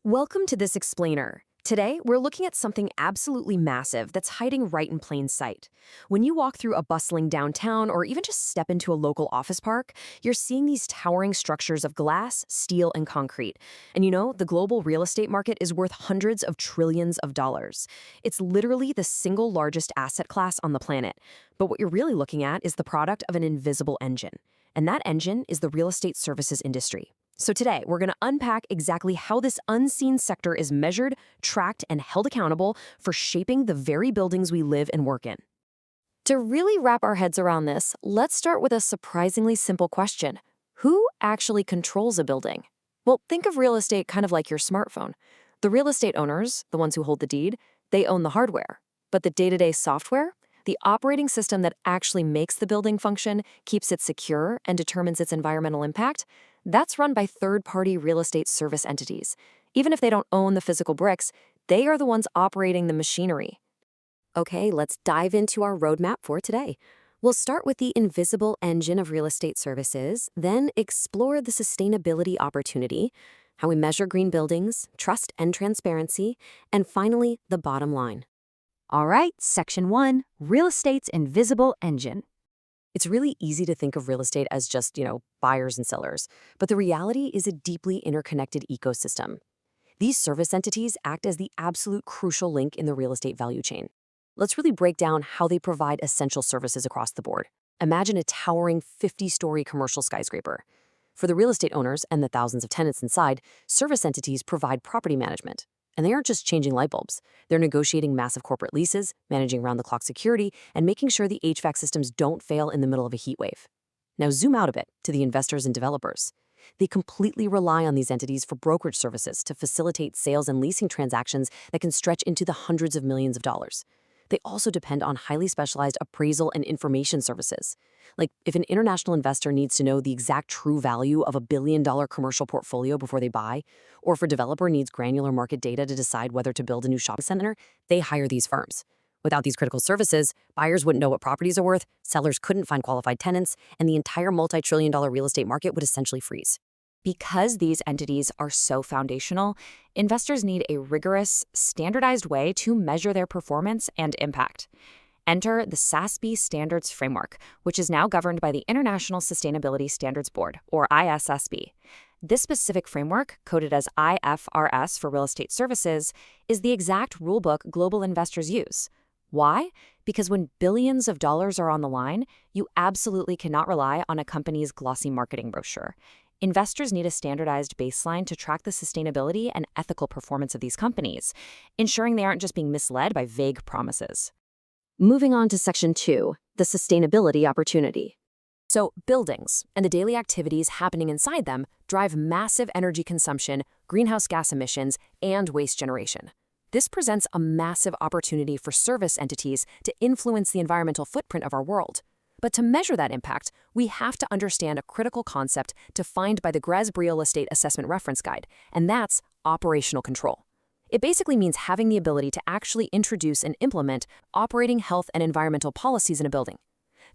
Welcome to this explainer. Today, we're looking at something absolutely massive that's hiding right in plain sight. When you walk through a bustling downtown or even just step into a local office park, you're seeing these towering structures of glass, steel, and concrete. And you know, the global real estate market is worth hundreds of trillions of dollars. It's literally the single largest asset class on the planet. But what you're really looking at is the product of an invisible engine. And that engine is the real estate services industry. So today, we're going to unpack exactly how this unseen sector is measured, tracked, and held accountable for shaping the very buildings we live and work in. To really wrap our heads around this, let's start with a surprisingly simple question. Who actually controls a building? Well, think of real estate kind of like your smartphone. The real estate owners, the ones who hold the deed, they own the hardware. But the day-to-day software, the operating system that actually makes the building function, keeps it secure, and determines its environmental impact, that's run by third-party real estate service entities. Even if they don't own the physical bricks, they are the ones operating the machinery. Okay, let's dive into our roadmap for today. We'll start with the invisible engine of real estate services, then explore the sustainability opportunity, how we measure green buildings, trust and transparency, and finally, the bottom line. All right, Section 1, Real Estate's Invisible Engine. It's really easy to think of real estate as just, buyers and sellers, but the reality is a deeply interconnected ecosystem. These service entities act as the absolute crucial link in the real estate value chain. Let's really break down how they provide essential services across the board. Imagine a towering 50-story commercial skyscraper. For the real estate owners and the thousands of tenants inside, service entities provide property management. And they aren't just changing light bulbs. They're negotiating massive corporate leases, managing round-the-clock security, and making sure the HVAC systems don't fail in the middle of a heat wave. Now zoom out a bit to the investors and developers. They completely rely on these entities for brokerage services to facilitate sales and leasing transactions that can stretch into the hundreds of millions of dollars. They also depend on highly specialized appraisal and information services. Like if an international investor needs to know the exact true value of a billion-dollar commercial portfolio before they buy, or if a developer needs granular market data to decide whether to build a new shopping center, they hire these firms. Without these critical services, buyers wouldn't know what properties are worth, sellers couldn't find qualified tenants, and the entire multi-trillion-dollar real estate market would essentially freeze. Because these entities are so foundational, investors need a rigorous, standardized way to measure their performance and impact. Enter the SASB Standards Framework, which is now governed by the International Sustainability Standards Board, or ISSB. This specific framework, coded as IFRS for real estate services, is the exact rulebook global investors use. Why? Because when billions of dollars are on the line, you absolutely cannot rely on a company's glossy marketing brochure. Investors need a standardized baseline to track the sustainability and ethical performance of these companies, ensuring they aren't just being misled by vague promises. Moving on to Section 2, the sustainability opportunity. So, buildings and the daily activities happening inside them drive massive energy consumption, greenhouse gas emissions, and waste generation. This presents a massive opportunity for service entities to influence the environmental footprint of our world. But to measure that impact, we have to understand a critical concept defined by the GRESB Real Estate Assessment Reference Guide, and that's operational control. It basically means having the ability to actually introduce and implement operating health and environmental policies in a building.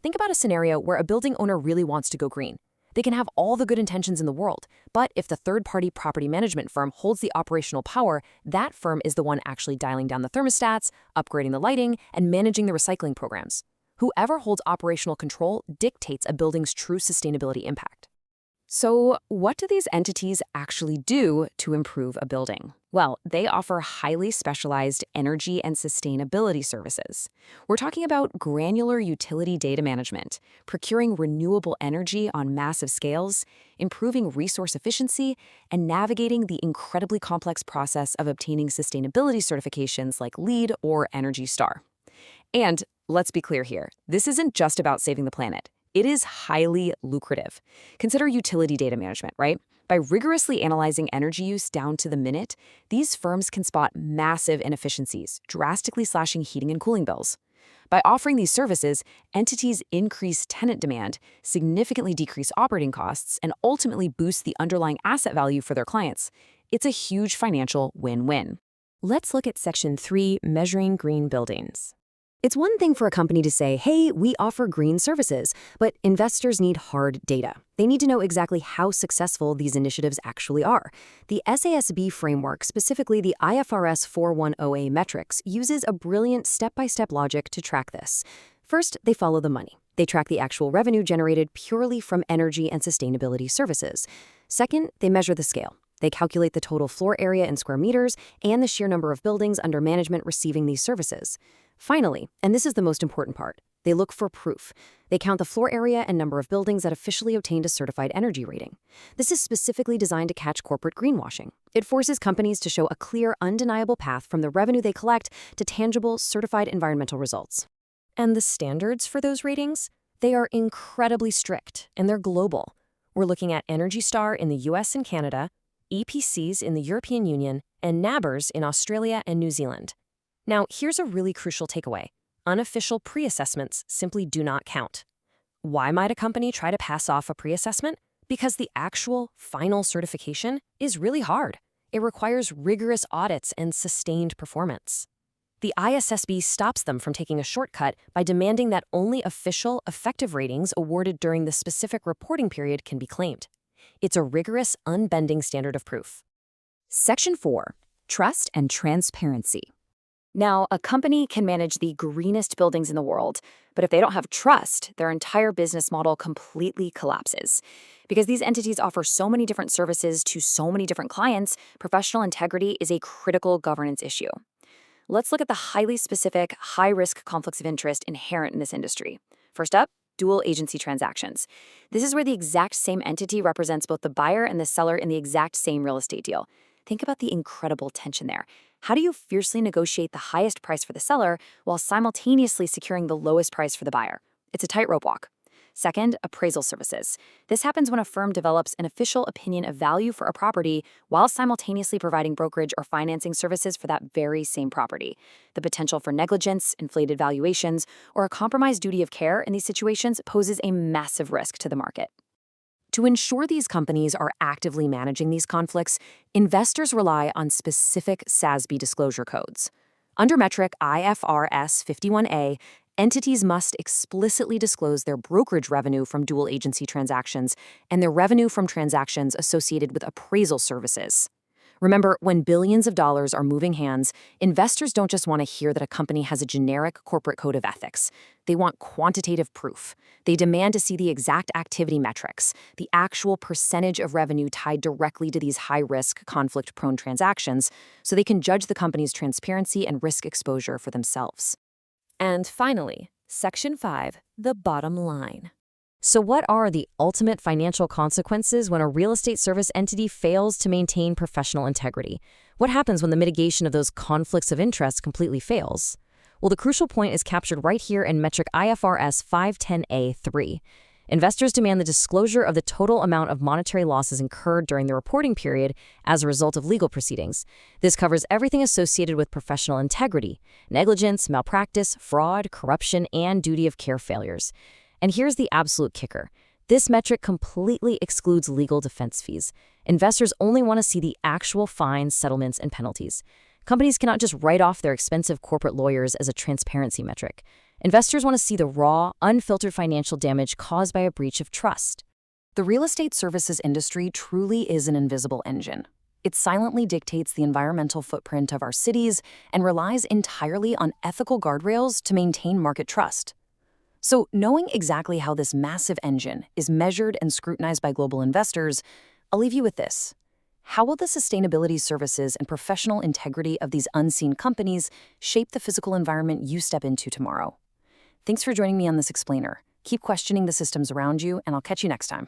Think about a scenario where a building owner really wants to go green. They can have all the good intentions in the world, but if the third-party property management firm holds the operational power, that firm is the one actually dialing down the thermostats, upgrading the lighting, and managing the recycling programs. Whoever holds operational control dictates a building's true sustainability impact. So, what do these entities actually do to improve a building? Well, they offer highly specialized energy and sustainability services. We're talking about granular utility data management, procuring renewable energy on massive scales, improving resource efficiency, and navigating the incredibly complex process of obtaining sustainability certifications like LEED or Energy Star. And let's be clear here, this isn't just about saving the planet. It is highly lucrative. Consider utility data management, right? By rigorously analyzing energy use down to the minute, these firms can spot massive inefficiencies, drastically slashing heating and cooling bills. By offering these services, entities increase tenant demand, significantly decrease operating costs, and ultimately boost the underlying asset value for their clients. It's a huge financial win-win. Let's look at Section 3, Measuring Green Buildings. It's one thing for a company to say, hey, we offer green services, but investors need hard data. They need to know exactly how successful these initiatives actually are. The SASB framework, specifically the IFRS 410A metrics, uses a brilliant step-by-step logic to track this. First, they follow the money. They track the actual revenue generated purely from energy and sustainability services. Second, they measure the scale. They calculate the total floor area in square meters and the sheer number of buildings under management receiving these services. Finally, and this is the most important part, they look for proof. They count the floor area and number of buildings that officially obtained a certified energy rating. This is specifically designed to catch corporate greenwashing. It forces companies to show a clear, undeniable path from the revenue they collect to tangible, certified environmental results. And the standards for those ratings? They are incredibly strict, and they're global. We're looking at Energy Star in the US and Canada, EPCs in the European Union, and NABERS in Australia and New Zealand. Now, here's a really crucial takeaway. Unofficial pre-assessments simply do not count. Why might a company try to pass off a pre-assessment? Because the actual, final certification is really hard. It requires rigorous audits and sustained performance. The ISSB stops them from taking a shortcut by demanding that only official, effective ratings awarded during the specific reporting period can be claimed. It's a rigorous, unbending standard of proof. Section 4. Trust and transparency. Now, a company can manage the greenest buildings in the world, but if they don't have trust, their entire business model completely collapses. Because these entities offer so many different services to so many different clients, professional integrity is a critical governance issue. Let's look at the highly specific, high-risk conflicts of interest inherent in this industry. First up, dual agency transactions. This is where the exact same entity represents both the buyer and the seller in the exact same real estate deal. Think about the incredible tension there. How do you fiercely negotiate the highest price for the seller while simultaneously securing the lowest price for the buyer? It's a tightrope walk. Second, appraisal services. This happens when a firm develops an official opinion of value for a property while simultaneously providing brokerage or financing services for that very same property. The potential for negligence, inflated valuations, or a compromised duty of care in these situations poses a massive risk to the market. To ensure these companies are actively managing these conflicts, investors rely on specific SASB disclosure codes. Under metric IFRS 51A, entities must explicitly disclose their brokerage revenue from dual agency transactions and their revenue from transactions associated with appraisal services. Remember, when billions of dollars are moving hands, investors don't just want to hear that a company has a generic corporate code of ethics. They want quantitative proof. They demand to see the exact activity metrics, the actual percentage of revenue tied directly to these high-risk, conflict-prone transactions, so they can judge the company's transparency and risk exposure for themselves. And finally, Section 5, the bottom line. So what are the ultimate financial consequences when a real estate service entity fails to maintain professional integrity? What happens when the mitigation of those conflicts of interest completely fails? Well, the crucial point is captured right here in metric IFRS 510A3. Investors demand the disclosure of the total amount of monetary losses incurred during the reporting period as a result of legal proceedings. This covers everything associated with professional integrity, negligence, malpractice, fraud, corruption, and duty of care failures. And here's the absolute kicker. This metric completely excludes legal defense fees. Investors only want to see the actual fines, settlements, and penalties. Companies cannot just write off their expensive corporate lawyers as a transparency metric. Investors want to see the raw, unfiltered financial damage caused by a breach of trust. The real estate services industry truly is an invisible engine. It silently dictates the environmental footprint of our cities and relies entirely on ethical guardrails to maintain market trust. So, knowing exactly how this massive engine is measured and scrutinized by global investors, I'll leave you with this. How will the sustainability services and professional integrity of these unseen companies shape the physical environment you step into tomorrow? Thanks for joining me on this explainer. Keep questioning the systems around you, and I'll catch you next time.